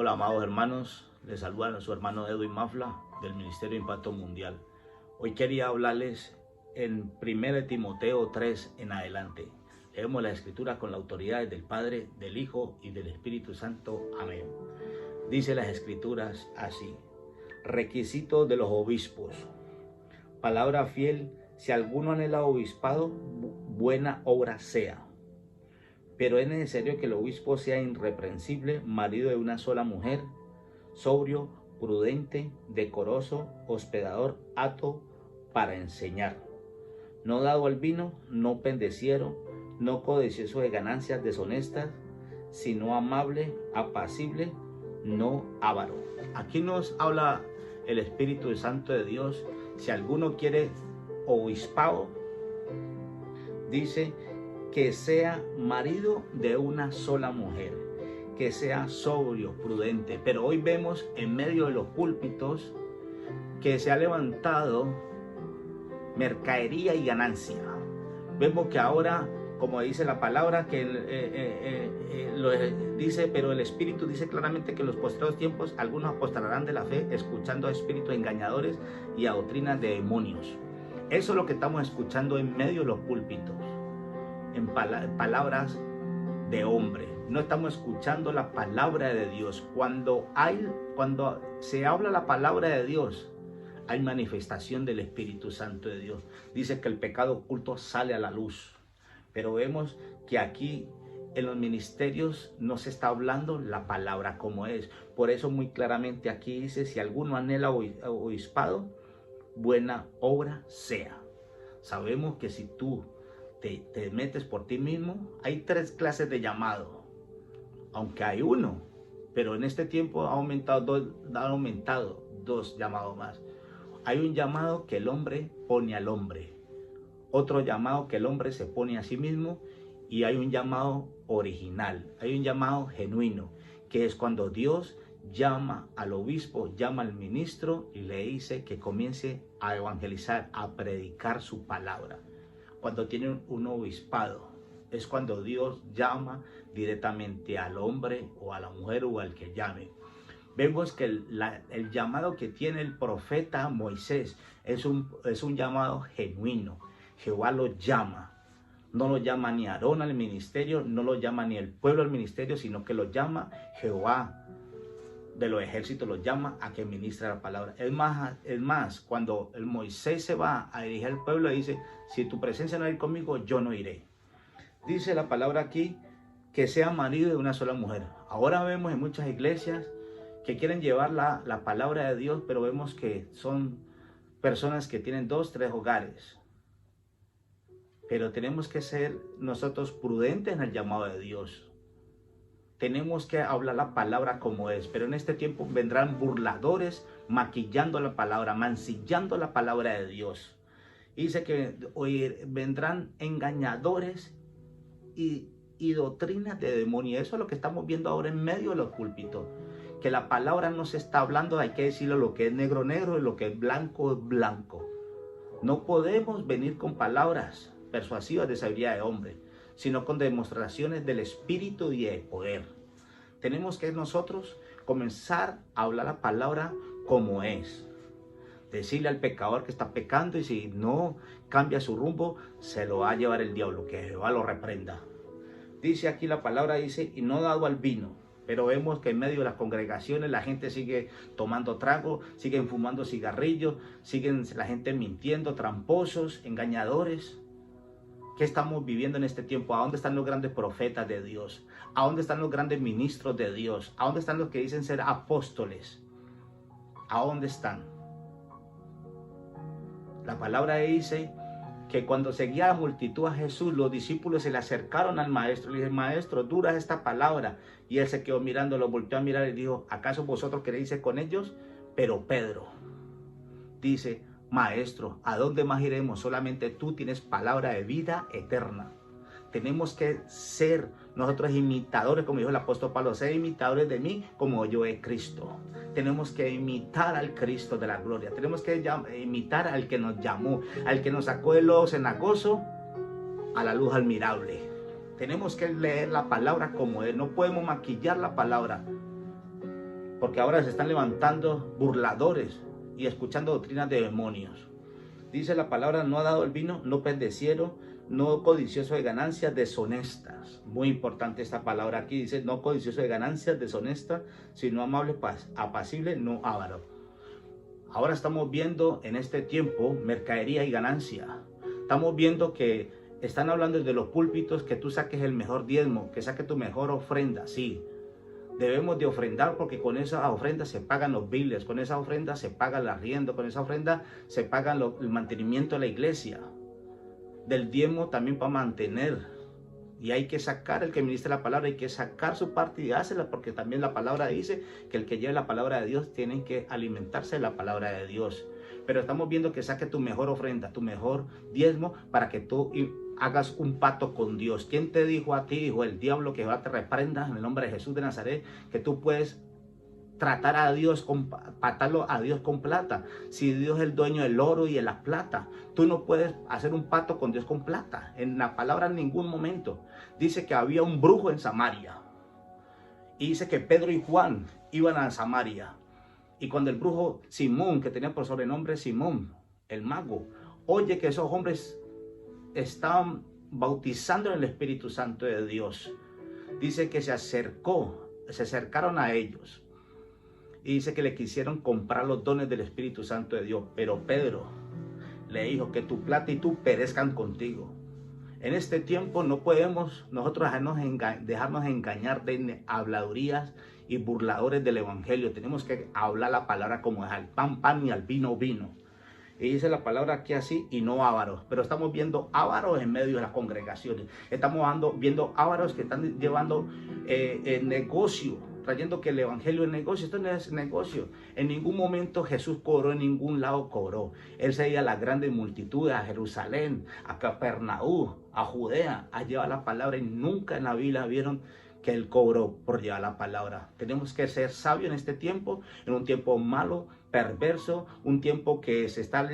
Hola, amados hermanos, les saluda a su hermano Edwin Mafla del Ministerio de Impacto Mundial. Hoy quería hablarles en 1 Timoteo 3 en adelante. Leemos la Escritura con la autoridad del Padre, del Hijo y del Espíritu Santo. Amén. Dice las Escrituras así: requisitos de los obispos. Palabra fiel: si alguno anhela obispado, buena obra sea. Pero es necesario que el obispo sea irreprensible, marido de una sola mujer, sobrio, prudente, decoroso, hospedador, apto para enseñar, no dado al vino, no pendeciero, no codicioso de ganancias deshonestas, sino amable, apacible, no avaro. Aquí nos habla el Espíritu Santo de Dios. Si alguno quiere obispado, dice que sea marido de una sola mujer, que sea sobrio, prudente. Pero hoy vemos en medio de los púlpitos que se ha levantado mercadería y ganancia. Vemos que ahora, como dice la palabra, que lo dice, pero el Espíritu dice claramente que en los postreros tiempos algunos apostatarán de la fe, escuchando a espíritus engañadores y a doctrinas de demonios. Eso es lo que estamos escuchando en medio de los púlpitos, en palabras de hombre. No estamos escuchando la palabra de Dios. Cuando se habla la palabra de Dios, hay manifestación del Espíritu Santo de Dios. Dice que el pecado oculto sale a la luz. Pero vemos que aquí en los ministerios no se está hablando la palabra como es. Por eso muy claramente aquí dice: si alguno anhela obispado, buena obra sea. Sabemos que si tú te metes por ti mismo, hay tres clases de llamado, aunque hay uno, pero en este tiempo ha aumentado dos llamados más. Hay un llamado que el hombre pone al hombre, otro llamado que el hombre se pone a sí mismo, y hay un llamado original, hay un llamado genuino, que es cuando Dios llama al obispo, llama al ministro y le dice que comience a evangelizar, a predicar su palabra. Cuando tiene un obispado, es cuando Dios llama directamente al hombre o a la mujer o al que llame. Vemos que el llamado que tiene el profeta Moisés es un llamado genuino. Jehová lo llama. No lo llama ni Aarón al ministerio, no lo llama ni el pueblo al ministerio, sino que lo llama Jehová de los ejércitos, lo llama a que ministre la palabra. Es más, cuando el Moisés se va a dirigir al pueblo, dice: si tu presencia no ir conmigo, yo no iré. Dice la palabra aquí que sea marido de una sola mujer. Ahora vemos en muchas iglesias que quieren llevar la palabra de Dios, pero vemos que son personas que tienen 2, 3 hogares. Pero tenemos que ser nosotros prudentes en el llamado de Dios. Tenemos que hablar la palabra como es, pero en este tiempo vendrán burladores maquillando la palabra, mancillando la palabra de Dios. Y dice que hoy vendrán engañadores y doctrinas de demonios. Eso es lo que estamos viendo ahora en medio de los púlpitos. Que la palabra no se está hablando, hay que decirlo: lo que es negro, negro, y lo que es blanco, blanco. No podemos venir con palabras persuasivas de sabiduría de hombre, sino con demostraciones del Espíritu y de poder. Tenemos que nosotros comenzar a hablar la palabra como es. Decirle al pecador que está pecando, y si no cambia su rumbo, se lo va a llevar el diablo, que Jehová lo reprenda. Dice aquí la palabra, dice: y no dado al vino. Pero vemos que en medio de las congregaciones la gente sigue tomando trago, siguen fumando cigarrillos, siguen la gente mintiendo, tramposos, engañadores. ¿Qué estamos viviendo en este tiempo? ¿A dónde están los grandes profetas de Dios? ¿A dónde están los grandes ministros de Dios? ¿A dónde están los que dicen ser apóstoles? ¿A dónde están? La palabra dice que cuando seguía la multitud a Jesús, los discípulos se le acercaron al maestro. Le dijeron: maestro, dura esta palabra. Y él se quedó mirando, lo volteó a mirar y dijo: ¿acaso vosotros queréis ir con ellos? Pero Pedro dice: maestro, ¿a dónde más iremos? Solamente tú tienes palabra de vida eterna. Tenemos que ser nosotros imitadores, como dijo el apóstol Pablo: sed imitadores de mí como yo de Cristo. Tenemos que imitar al Cristo de la gloria. Tenemos que imitar al que nos llamó, al que nos sacó del lodo cenagoso a la luz admirable. Tenemos que leer la palabra como es. No podemos maquillar la palabra. porque ahora se están levantando burladores y escuchando doctrinas de demonios. Dice la palabra: no ha dado el vino, no pendeciero, no codicioso de ganancias deshonestas. Muy importante esta palabra aquí, dice: no codicioso de ganancias deshonestas, sino amable, apacible, no avaro. Ahora estamos viendo en este tiempo mercadería y ganancia. Estamos viendo que están hablando desde los púlpitos que tú saques el mejor diezmo, que saques tu mejor ofrenda. Sí, debemos de ofrendar, porque con esa ofrenda se pagan los biles, con esa ofrenda se paga el arriendo, con esa ofrenda se paga el mantenimiento de la iglesia. Del diezmo también para mantener. Y hay que sacar, el que ministra la palabra, hay que sacar su parte y hácela, porque también la palabra dice que el que lleve la palabra de Dios tiene que alimentarse de la palabra de Dios. Pero estamos viendo que saque tu mejor ofrenda, tu mejor diezmo, para que tú hagas un pacto con Dios. ¿Quién te dijo a ti, hijo el diablo, que va te reprenda en el nombre de Jesús de Nazaret, que tú puedes tratar a Dios, patarlo a Dios con plata? Si Dios es el dueño del oro y de la plata, tú no puedes hacer un pacto con Dios con plata. En la palabra en ningún momento. Dice que había un brujo en Samaria. Y dice que Pedro y Juan iban a Samaria. Y cuando el brujo Simón, que tenía por sobrenombre Simón, el mago, oye que esos hombres estaban bautizando en el Espíritu Santo de Dios, dice que se acercaron a ellos. Y dice que le quisieron comprar los dones del Espíritu Santo de Dios. Pero Pedro le dijo: que tu plata y tú perezcan contigo. En este tiempo no podemos nosotros dejarnos engañar de habladurías y burladores del evangelio. Tenemos que hablar la palabra como es: al pan, pan, y al vino, vino. Y dice la palabra aquí así, y no ávaros. Pero estamos viendo ávaros en medio de las congregaciones. Estamos viendo ávaros que están llevando negocio, trayendo que el evangelio es negocio. Esto no es negocio. En ningún momento Jesús cobró, en ningún lado cobró. Él se iba a las grandes multitudes, a Jerusalén, a Capernaú, a Judea, a llevar la palabra, y nunca en la Biblia vieron que él cobró por llevar la palabra. Tenemos que ser sabios en este tiempo, en un tiempo malo, perverso, un tiempo que se está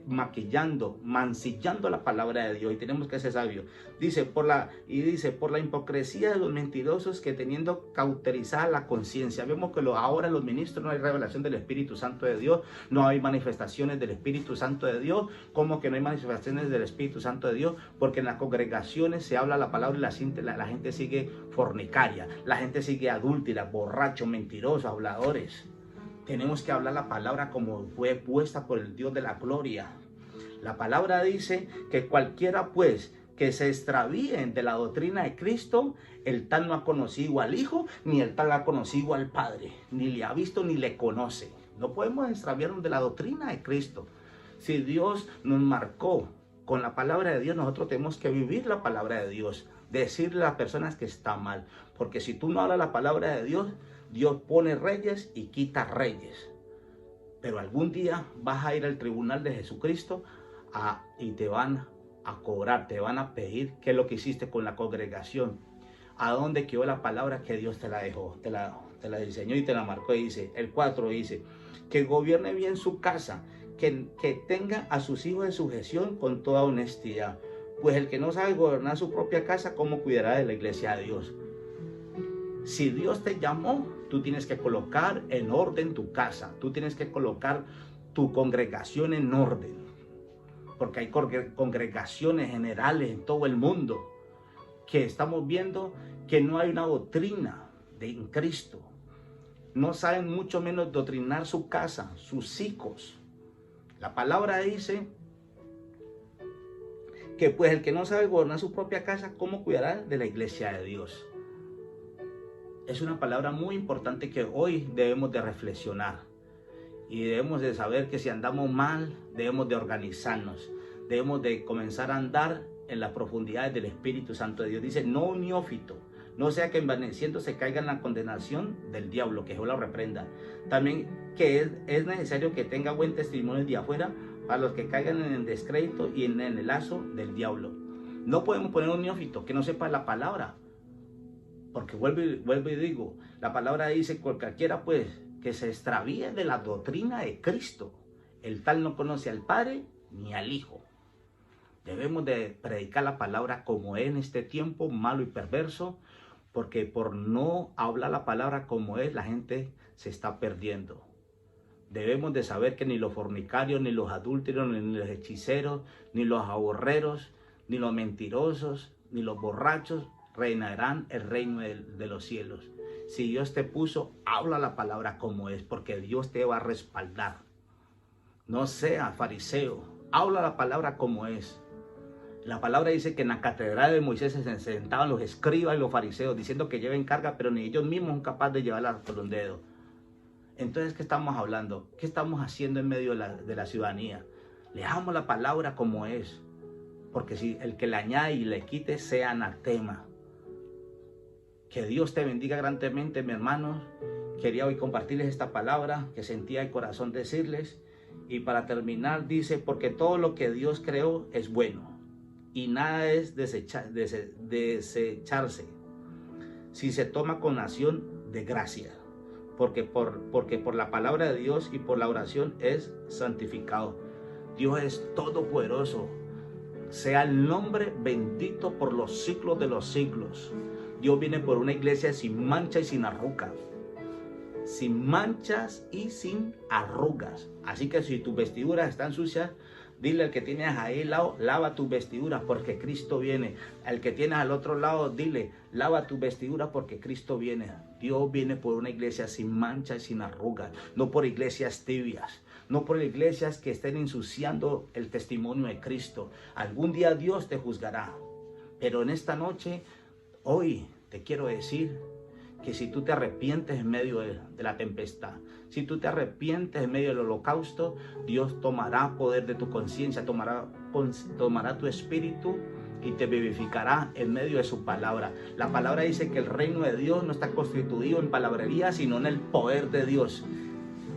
maquillando, mancillando la palabra de Dios, y tenemos que ser sabios. Dice por la hipocresía de los mentirosos, que teniendo cauterizada la conciencia. Vemos que ahora en los ministros no hay revelación del Espíritu Santo de Dios, no hay manifestaciones del Espíritu Santo de Dios. ¿Cómo que no hay manifestaciones del Espíritu Santo de Dios? Porque en las congregaciones se habla la palabra y la gente sigue fornicaria, la gente sigue adúltera, borracho, mentiroso, habladores. Tenemos que hablar la palabra como fue puesta por el Dios de la gloria. La palabra dice que cualquiera pues que se extravíen de la doctrina de Cristo, el tal no ha conocido al Hijo, ni el tal ha conocido al Padre, ni le ha visto ni le conoce. No podemos extraviarnos de la doctrina de Cristo. Si Dios nos marcó con la palabra de Dios, nosotros tenemos que vivir la palabra de Dios, decirle a las personas que está mal. Porque si tú no hablas la palabra de Dios, Dios pone reyes y quita reyes. Pero algún día vas a ir al tribunal de Jesucristo y te van a cobrar, te van a pedir qué es lo que hiciste con la congregación. ¿A dónde quedó la palabra que Dios te la dejó? Te la diseñó y te la marcó. Y dice, el 4 dice, que gobierne bien su casa, que tenga a sus hijos en sujeción con toda honestidad. Pues el que no sabe gobernar su propia casa, ¿cómo cuidará de la iglesia de Dios? Si Dios te llamó, tú tienes que colocar en orden tu casa. Tú tienes que colocar tu congregación en orden. Porque hay congregaciones generales en todo el mundo que estamos viendo que no hay una doctrina en Cristo. No saben mucho menos doctrinar su casa, sus hijos. La palabra dice que pues el que no sabe gobernar su propia casa, ¿cómo cuidará de la iglesia de Dios? Es una palabra muy importante que hoy debemos de reflexionar. Y debemos de saber que si andamos mal, debemos de organizarnos. Debemos de comenzar a andar en las profundidades del Espíritu Santo de Dios. Dice, no neófito, no sea que envaneciendo se caiga en la condenación del diablo, que Jehová lo reprenda. También que es necesario que tenga buen testimonio de afuera para los que caigan en el descrédito y en el lazo del diablo. No podemos poner un neófito que no sepa la palabra. Porque vuelvo y digo, la palabra dice, cualquiera pues que se extravíe de la doctrina de Cristo, el tal no conoce al Padre ni al Hijo. Debemos de predicar la palabra como es en este tiempo malo y perverso, porque por no hablar la palabra como es, la gente se está perdiendo. Debemos de saber que ni los fornicarios, ni los adúlteros, ni los hechiceros, ni los aborreros, ni los mentirosos, ni los borrachos reinarán el reino de los cielos. Si Dios te puso, habla la palabra como es, porque Dios te va a respaldar. No sea fariseo, habla la palabra como es. La palabra dice que en la catedral de Moisés se sentaban los escribas y los fariseos diciendo que lleven carga, pero ni ellos mismos son capaces de llevarla por un dedo. Entonces, ¿qué estamos hablando? ¿Qué estamos haciendo en medio de la ciudadanía? Leamos la palabra como es, porque si el que le añade y le quite sea anatema. Que Dios te bendiga grandemente, mi hermano. Quería hoy compartirles esta palabra que sentía el corazón decirles. Y para terminar dice, porque todo lo que Dios creó es bueno y nada es desecharse si se toma con acción de gracia. Porque por la palabra de Dios y por la oración es santificado. Dios es todopoderoso. Sea el nombre bendito por los siglos de los siglos. Dios viene por una iglesia sin mancha y sin arrugas. Sin manchas y sin arrugas. Así que si tus vestiduras están sucias, dile al que tienes ahí al lado, lava tus vestiduras porque Cristo viene. Al que tienes al otro lado, dile, lava tus vestiduras porque Cristo viene. Dios viene por una iglesia sin mancha y sin arrugas, no por iglesias tibias, no por iglesias que estén ensuciando el testimonio de Cristo. Algún día Dios te juzgará, pero en esta noche, hoy te quiero decir que si tú te arrepientes en medio de la tempestad, si tú te arrepientes en medio del holocausto, Dios tomará poder de tu conciencia, tomará tu espíritu y te vivificará en medio de su palabra. La palabra dice que el reino de Dios no está constituido en palabrería, sino en el poder de Dios.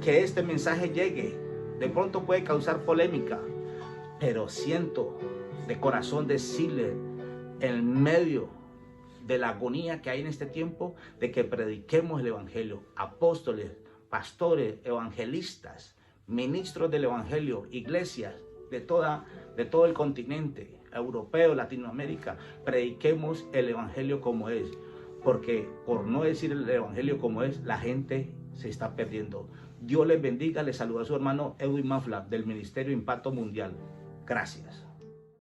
Que este mensaje llegue. De pronto puede causar polémica, pero siento de corazón decirle en medio de la agonía que hay en este tiempo, de que prediquemos el evangelio. Apóstoles, pastores, evangelistas, ministros del evangelio, iglesias de todo el continente europeo, Latinoamérica, prediquemos el evangelio como es, porque por no decir el evangelio como es, la gente se está perdiendo. Dios les bendiga. Les saluda a su hermano Edwin Mafla del Ministerio Impacto Mundial. Gracias.